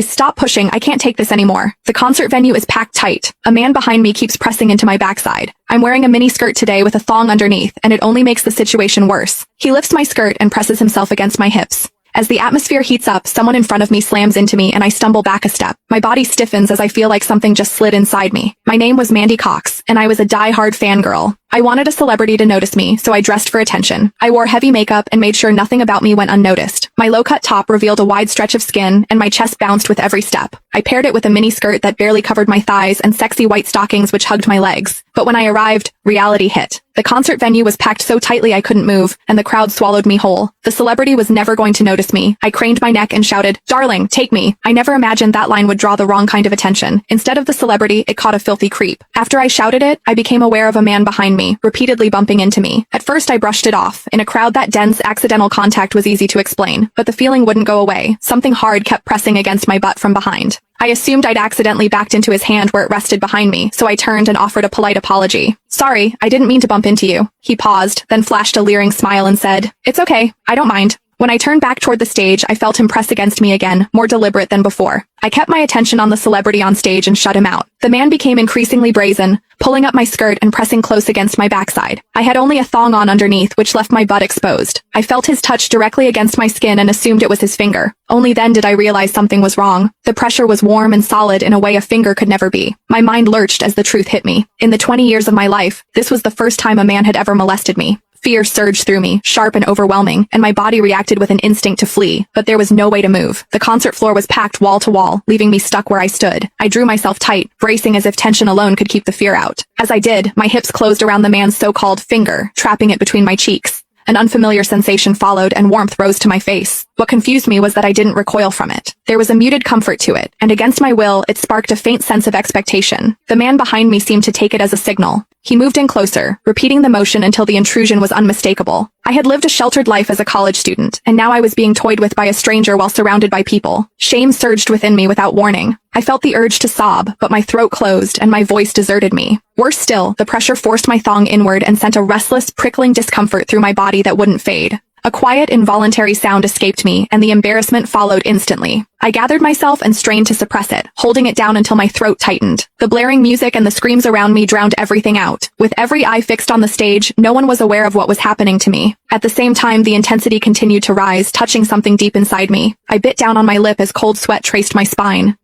Stop pushing, I can't take this anymore. The concert venue is packed tight. A man behind me keeps pressing into my backside. I'm wearing a mini skirt today with a thong underneath, and it only makes the situation worse. He lifts my skirt and presses himself against my hips. As the atmosphere heats up, someone in front of me slams into me and I stumble back a step. My body stiffens as I feel like something just slid inside me. My name was Mandy Cox, and I was a die-hard fangirl. I wanted a celebrity to notice me, so I dressed for attention. I wore heavy makeup and made sure nothing about me went unnoticed. My low-cut top revealed a wide stretch of skin, and my chest bounced with every step. I paired it with a mini skirt that barely covered my thighs and sexy white stockings which hugged my legs. But when I arrived, reality hit. The concert venue was packed so tightly I couldn't move, and the crowd swallowed me whole. The celebrity was never going to notice me. I craned my neck and shouted, "Darling, take me." I never imagined that line would draw the wrong kind of attention. Instead of the celebrity, it caught a filthy creep. After I shouted it, I became aware of a man behind me, repeatedly bumping into me. At first I brushed it off. In a crowd that dense, accidental contact was easy to explain, but the feeling wouldn't go away. Something hard kept pressing against my butt from behind. I assumed I'd accidentally backed into his hand where it rested behind me, so I turned and offered a polite apology. "Sorry, I didn't mean to bump into you." He paused, then flashed a leering smile and said, "It's okay, I don't mind." When I turned back toward the stage, I felt him press against me again, more deliberate than before. I kept my attention on the celebrity on stage and shut him out. The man became increasingly brazen, pulling up my skirt and pressing close against my backside. I had only a thong on underneath, which left my butt exposed. I felt his touch directly against my skin and assumed it was his finger. Only then did I realize something was wrong. The pressure was warm and solid in a way a finger could never be. My mind lurched as the truth hit me. In the 20 years of my life, this was the first time a man had ever molested me. Fear surged through me, sharp and overwhelming, and my body reacted with an instinct to flee, but there was no way to move. The concert floor was packed wall to wall, leaving me stuck where I stood. I drew myself tight, bracing as if tension alone could keep the fear out. As I did, my hips closed around the man's so-called finger, trapping it between my cheeks. An unfamiliar sensation followed and warmth rose to my face. What confused me was that I didn't recoil from it. There was a muted comfort to it, and against my will, it sparked a faint sense of expectation. The man behind me seemed to take it as a signal. He moved in closer, repeating the motion until the intrusion was unmistakable. I had lived a sheltered life as a college student, and now I was being toyed with by a stranger while surrounded by people. Shame surged within me without warning. I felt the urge to sob, but my throat closed and my voice deserted me. Worse still, the pressure forced my thong inward and sent a restless, prickling discomfort through my body that wouldn't fade. A quiet, involuntary sound escaped me, and the embarrassment followed instantly. I gathered myself and strained to suppress it, holding it down until my throat tightened. The blaring music and the screams around me drowned everything out. With every eye fixed on the stage, no one was aware of what was happening to me. At the same time, the intensity continued to rise, touching something deep inside me. I bit down on my lip as cold sweat traced my spine.